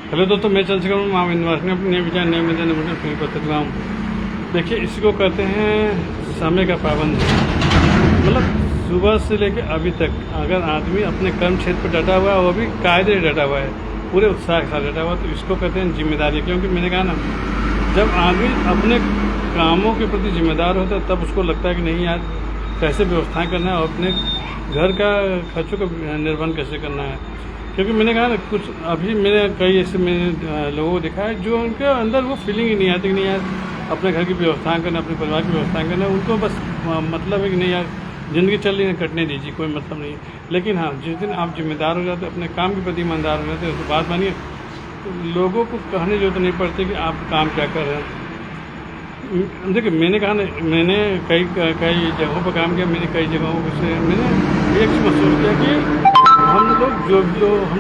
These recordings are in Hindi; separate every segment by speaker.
Speaker 1: हेलो दोस्तों, मैं चल चुका हूँ माम निवास में अपने नए विचार नए मुद्दे नए फ्री बता रहा हूँ। देखिए, इसको कहते हैं समय का पाबंद। मतलब सुबह से लेकर अभी तक अगर आदमी अपने कर्म क्षेत्र पर डटा हुआ है, वो भी कायदे डटा हुआ है, पूरे उत्साह के साथ डटा हुआ, तो इसको कहते हैं जिम्मेदारी। क्योंकि मैंने कहा ना, जब आदमी अपने कामों के प्रति जिम्मेदार होता है तब उसको लगता है कि नहीं यार, कैसे व्यवस्थाएं करना है और अपने घर का खर्चों का निर्वहन कैसे करना है। क्योंकि मैंने कहा ना, कुछ अभी मैंने कई ऐसे मैंने लोगों को देखा है जो उनके अंदर वो फीलिंग ही नहीं आती कि नहीं यार, अपने घर की व्यवस्थाएं करना, अपने परिवार की व्यवस्थाएं करना, उनको बस मतलब है कि नहीं यार, ज़िंदगी चल रही है, कटने दीजिए, कोई मतलब नहीं। लेकिन हाँ, जिस दिन आप जिम्मेदार हो जाते, अपने काम के प्रति ईमानदार हो जाते, तो बात मानिए, तो लोगों को कहने की जरूरत नहीं पड़ती कि आप काम क्या कर रहे हैं। देखिए, मैंने कहा ना, मैंने कई कई जगहों पर काम किया, मैंने कई जगहों से मैंने एक चीज़ महसूस किया कि हम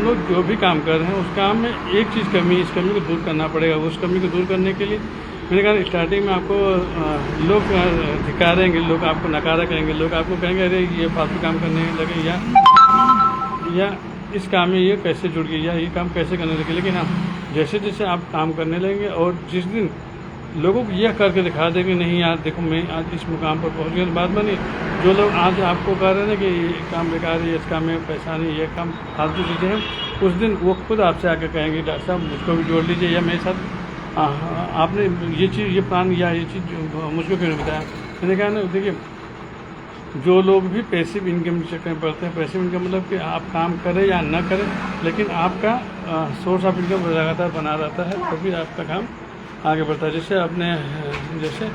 Speaker 1: लोग जो भी काम कर रहे हैं उस काम में एक चीज़ कमी, इस कमी को दूर करना पड़ेगा। उस कमी को दूर करने के लिए मैंने कहा स्टार्टिंग में आपको लोग धिकारेंगे, लोग आपको नकारा करेंगे, लोग आपको कहेंगे अरे ये फालतू काम करने लगे, या इस काम में ये कैसे जुड़ गई, या ये काम कैसे करने लगे। लेकिन हाँ, जैसे जैसे आप काम करने लगेंगे और जिस दिन लोगों को यह करके दिखा देंगे नहीं यार देखो, मैं आज इस मुकाम पर पहुंच गया, तो बात बनी। जो लोग आज आपको कह रहे हैं ना कि ये काम बेकार है, इस काम में पैसा नहीं, ये काम फालतू चीज़ें हैं, उस दिन वो खुद आपसे आकर कहेंगे डॉक्टर साहब मुझको भी जोड़ लीजिए, या मेरे साथ आपने ये चीज़, ये प्लान या ये चीज़ मुझको क्यों नहीं बताया। मैंने कहा ना, देखिए, जो लोग भी पैसिव इनकम के चक्कर में पड़ते हैं, पैसिव इनकम मतलब कि आप काम करें या ना करें, लेकिन आपका सोर्स ऑफ इनकम लगातार बना रहता है, तो भी आपका काम आगे बढ़ता है। जैसे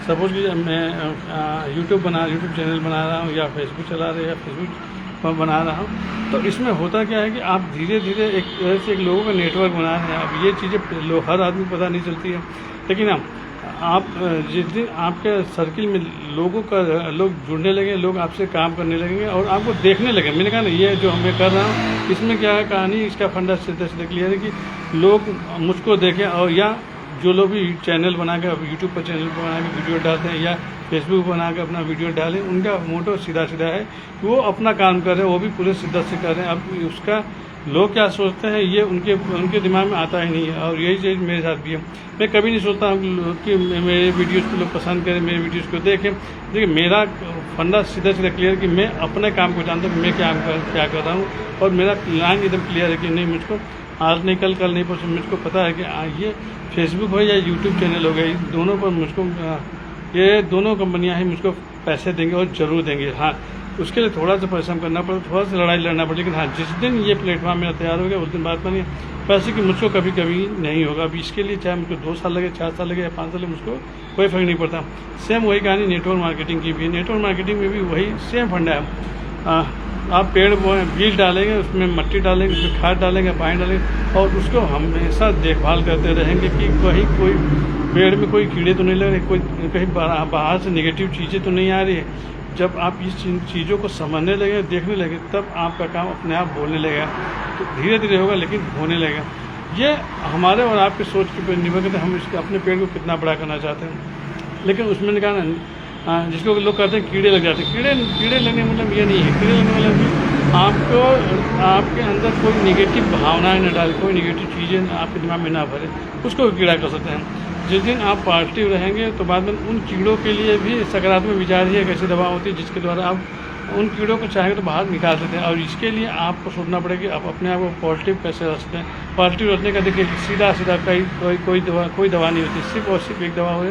Speaker 1: सपोज कि मैं यूट्यूब चैनल बना रहा हूँ, या फेसबुक चला रहे, या फेसबुक बना रहा हूँ, तो इसमें होता क्या है कि आप धीरे धीरे एक लोगों का नेटवर्क बना रहे हैं। अब ये चीज़ें हर आदमी को पता नहीं चलती है, लेकिन आप जिस दिन आपके सर्किल में लोग जुड़ने लगेंगे, लोग आपसे काम करने लगेंगे और आपको देखने लगेंगे। मैंने कहा ना, ये जो मैं कर रहा हूँ इसमें क्या है कहानी, इसका फंडा सीधे क्लियर है कि लोग मुझको देखें, और या जो लोग भी चैनल बना के यूट्यूब पर चैनल बना के वीडियो डालते हैं, या फेसबुक बना के अपना वीडियो डालें, उनका मोटो सीधा है कि वो अपना काम कर रहे हैं, वो भी पूरे शिद्दत से कर रहे हैं। अब उसका लोग क्या सोचते हैं ये उनके दिमाग में आता ही नहीं है, और यही चीज़ मेरे साथ भी है। मैं कभी नहीं सोचता हूँ कि मेरे वीडियोज़ को लोग पसंद करें, मेरे वीडियोज़ को देखें। देखिए, मेरा फंडा सीधा क्लियर कि मैं अपने काम को जानता हूँ, मैं क्या कर रहा हूँ, और मेरा लाइन एकदम क्लियर है कि नहीं, मुझको आज नहीं कल नहीं परसों मुझको पता है कि ये फेसबुक हो या यूट्यूब चैनल हो गए, दोनों पर मुझको ये दोनों कंपनियां ही मुझको पैसे देंगे और ज़रूर देंगे। हाँ, उसके लिए थोड़ा सा परिश्रम करना पड़ेगा, थोड़ा सा लड़ाई लड़ना पड़ेगा, लेकिन हाँ, जिस दिन ये प्लेटफॉर्म मेरा तैयार हो गया उस दिन बात बनी पैसे की मुझको कभी नहीं होगा। अब इसके लिए चाहे मुझको 2 साल लगे, 4 साल लगे या 5 साल लगे, मुझको कोई फर्क नहीं पड़ता। सेम वही कहानी नेटवर्क मार्केटिंग की भी है। नेटवर्क मार्केटिंग में भी वही सेम फंडा है। आप पेड़ बीज डालेंगे, उसमें मिट्टी डालेंगे, उसमें खाद डालेंगे, पानी डालेंगे, और उसको हमेशा देखभाल करते रहेंगे कि कहीं कोई पेड़ में कोई कीड़े तो नहीं लग रहे, कोई कहीं बाहर से नेगेटिव चीज़ें तो नहीं आ रही है। जब आप इस चीज़ों को समझने लगे, देखने लगे, तब आपका काम अपने आप बोलने लगेगा। तो धीरे धीरे होगा लेकिन होने लगेगा। ये हमारे और आपके सोच के ऊपर निर्भर करते हैं, हम इसके अपने पेड़ को कितना बड़ा करना चाहते हैं। लेकिन उसमें ने कहा ना, जिसको लोग कहते हैं कीड़े लग जाते हैं, कीड़े लगने मतलब ये नहीं है। कीड़े लगने मतलब कि आपके अंदर कोई निगेटिव भावनाएं न डाले, कोई निगेटिव चीज़ें आपके दिमाग में ना भरे, उसको कीड़ा कर सकते हैं। जिस दिन आप पॉजिटिव रहेंगे तो बाद में उन कीड़ों के लिए भी सकारात्मक विचार ही एक ऐसी दवा होती है जिसके द्वारा आप उन कीड़ों को चाहेंगे तो बाहर निकाल सकते हैं। और इसके लिए आपको सोचना पड़ेगा कि आप अपने आप को पॉजिटिव कैसे रख सकते हैं। पॉजिटिव रखने का देखिए सीधा कोई दवा नहीं होती, सिर्फ और सिर्फ एक दवा हो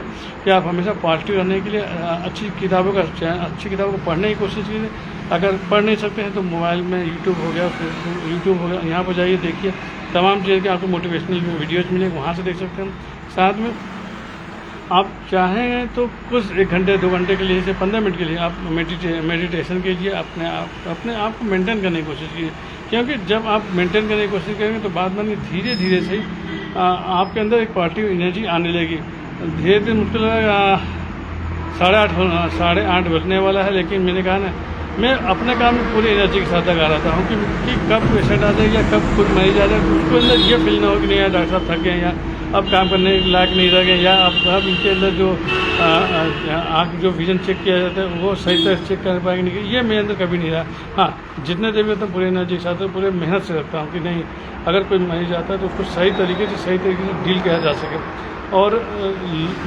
Speaker 1: कि आप हमेशा पॉजिटिव रहने के लिए अच्छी किताबों को पढ़ने की कोशिश कीजिए। अगर पढ़ नहीं सकते हैं तो मोबाइल में यूट्यूब हो गया, यहाँ पर जाइए, देखिए तमाम चीज़ के आपको मोटिवेशनल वीडियोज़ मिलेंगे, वहाँ से देख सकते हैं। साथ में आप चाहें तो कुछ 1 घंटे 2 घंटे के लिए, जैसे 15 मिनट के लिए आप मेडिटेशन कीजिए, अपने आप को मेंटेन करने की कोशिश कीजिए। क्योंकि जब आप मेंटेन करने की कोशिश करेंगे तो बाद में धीरे धीरे से आपके अंदर एक पॉजिटिव एनर्जी आने लगेगी। धीरे धीरे मुश्किल लगेगा, 8:30 बजने वाला है, लेकिन मैंने कहा ना, मैं अपने काम में पूरी एनर्जी के साथ लगा रहता हूँ कि कब पेशेंट आ जाए या कब खुद मरीज आ जाए, तो उसको अंदर ये फील ना हो कि नहीं यार डॉक्टर साहब थक गए, या अब काम करने लायक नहीं रह गए, या अब इनके अंदर जो आँख जो विज़न चेक किया जाता है वो सही तरह चेक कर पाएंगे नहीं, ये मेरे अंदर कभी नहीं रहा। हाँ, जितने देर भी होता हूँ पूरे एनर्जी के साथ पूरे मेहनत से रखता हूँ कि नहीं, अगर कोई मरीज आता है तो उसको सही तरीके से डील किया जा सके। और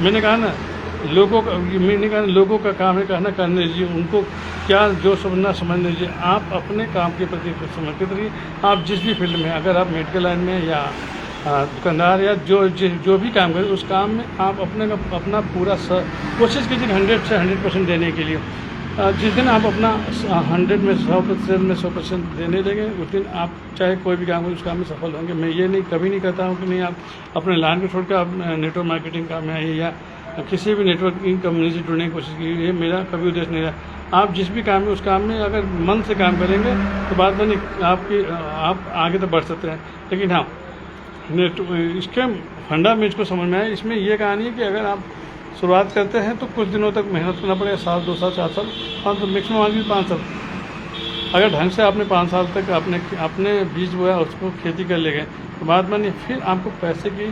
Speaker 1: मैंने कहा ना, लोगों का काम है कहना करने दीजिए, उनको क्या जो समझने दीजिए। आप अपने काम के प्रति समर्पित रहिए। आप जिस भी फील्ड में, अगर आप मेडिकल लाइन में या दुकानदार या जो भी काम करें, उस काम में आप अपना पूरा कोशिश कीजिए 100 से 100% देने के लिए। जिस दिन आप अपना 100 में 100% देने लगे, उस दिन आप चाहे कोई भी काम करें उस काम में सफल होंगे। मैं ये नहीं कभी नहीं कहता हूँ कि नहीं आप अपने लाइन को छोड़कर आप नेटवर्क मार्केटिंग काम में आइए या किसी भी नेटवर्किंग कंपनी से जुड़ने की कोशिश कीजिए, ये मेरा कभी उद्देश्य नहीं रहा। आप जिस भी काम है उस काम में अगर मन से काम करेंगे तो बाद में आप आगे तो बढ़ सकते हैं। लेकिन हाँ, इसके फंडा में इसको समझ में आया, इसमें यह कहानी है कि अगर आप शुरुआत करते हैं तो कुछ दिनों तक मेहनत करना पड़ेगा, 1 साल 2 साल 4 साल 5 साल, मैक्सिमम आगे 5 साल। अगर ढंग से आपने 5 साल तक आपने बीज बोया, उसको खेती कर ले गए तो बाद में नहीं, फिर आपको पैसे की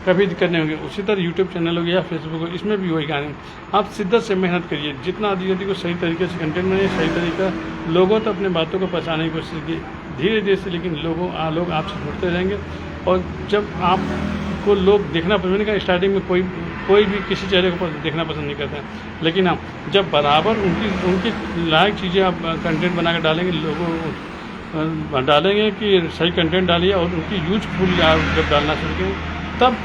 Speaker 1: कभी दिक्कत नहीं होगी। उसी तरह यूट्यूब चैनल हो गया या फेसबुक हो, इसमें भी वही कहानी। आप शिद्दत से मेहनत करिए, जितना जल्दी को सही तरीके से कंटेंट बनाइए, सही तरीका लोगों तो अपने बातों को पहुँचाने की कोशिश कीजिए धीरे धीरे से, लेकिन लोग आपसे जुड़ते रहेंगे। और जब आपको लोग देखना पसंद, मैंने कहा स्टार्टिंग में कोई भी किसी चेहरे को देखना पसंद नहीं करता है, लेकिन हाँ, जब बराबर उनकी लायक चीज़ें आप कंटेंट बना कर डालेंगे, लोगों डालेंगे कि सही कंटेंट डालिए और उनकी यूजफुल आप जब डालना शुरू करें, तब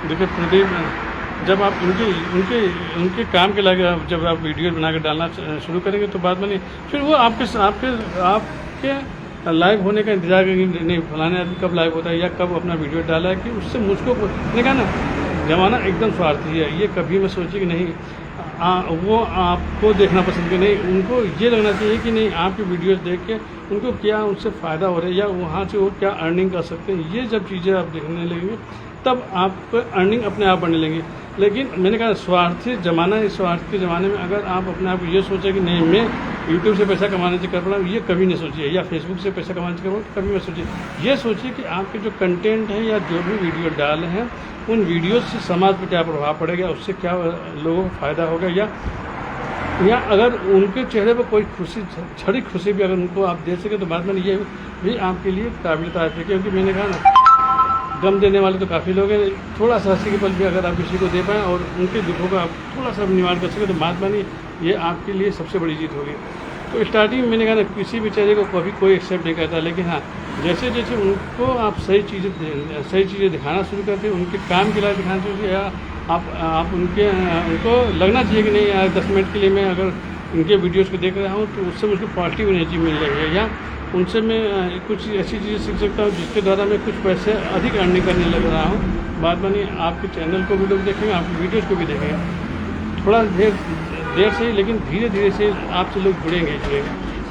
Speaker 1: देखिए प्रदीप, जब आप उनके काम के लायक जब आप वीडियो बनाकर डालना शुरू करेंगे तो बाद में नहीं, फिर वो आपके लाइव होने का इंतजार करेंगे, नहीं फलाने आदमी कब लाइव होता है या कब अपना वीडियो डाला है, कि उससे मुझको मैंने कहा ना, ज़माना एकदम स्वार्थी है। ये कभी मैं सोची कि नहीं वो आपको देखना पसंद कि नहीं, उनको ये लगना चाहिए कि नहीं आपकी वीडियोस देख के उनको क्या उनसे फ़ायदा हो रहा है या वहाँ से वो क्या अर्निंग कर सकते हैं। ये जब चीज़ें आप देखने लगेंगे तब आपको अर्निंग अपने आप बढ़ने लगेगी। लेकिन मैंने कहा स्वार्थी ज़माना है, इस स्वार्थ के ज़माने में अगर आप अपने आप को ये सोचें कि नहीं मैं यूट्यूब से पैसा कमाने से कर पा रहा हूँ, ये कभी नहीं सोचिए, या फेसबुक से पैसा कमाने से कर पा रहा हूँ, कभी मत सोचिए। ये सोचिए कि आपके जो कंटेंट है या जो भी वीडियो डाले हैं, उन वीडियो से समाज पर क्या प्रभाव पड़ेगा, उससे क्या लोगों को फ़ायदा होगा, या अगर उनके चेहरे पर कोई क्षणिक खुशी भी अगर उनको आप दे सके तो बाद में ये भी आपके लिए काबिल तारीफ है। क्योंकि मैंने कहा ना, गम देने वाले तो काफ़ी लोग हैं, थोड़ा सा हंसी के पल भी अगर आप किसी को दे पाएँ और उनके दुखों का आप थोड़ा सा निवारण कर सके तो बाद में ये आपके लिए सबसे बड़ी जीत होगी। तो स्टार्टिंग में मैंने कहा ना, किसी भी चेहरे को कभी कोई एक्सेप्ट नहीं करता, लेकिन हाँ, जैसे जैसे उनको आप सही चीज़ें दिखाना शुरू करते हैं, उनके काम के लायक दिखाना शुरू करते, या आप उनको लगना चाहिए कि नहीं यार 10 मिनट के लिए मैं अगर उनके वीडियोज़ को देख रहा हूँ तो उससे मुझको पॉजिटिव एनर्जी मिल रही है, या उनसे मैं कुछ ऐसी चीज़ें सीख सकता हूँ जिसके द्वारा मैं कुछ पैसे अधिक अर्निंग करने लग रहा हूँ। बाद में आपके चैनल को भी लोग देखेंगे, आपकी वीडियोज़ को भी देखेंगे। थोड़ा देर से ही लेकिन धीरे धीरे से आपसे लोग जुड़ेंगे।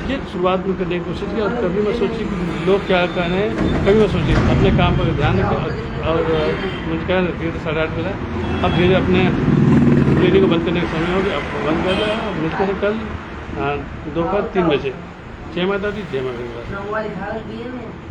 Speaker 1: ये शुरुआत में करने की कोशिश की, और कभी मैं सोची कि लोग क्या कर रहे हैं, कभी मैं सोची अपने काम पर ध्यान रखें। और मुझे क्या धीरे 8:30 बजे अब धीरे अपने क्लिनिक को बंद करने का समय हो गया, अब बंद कर रहे हैं। मिलते हैं कल दोपहर 3 बजे। जय माता दी, जय माता दी।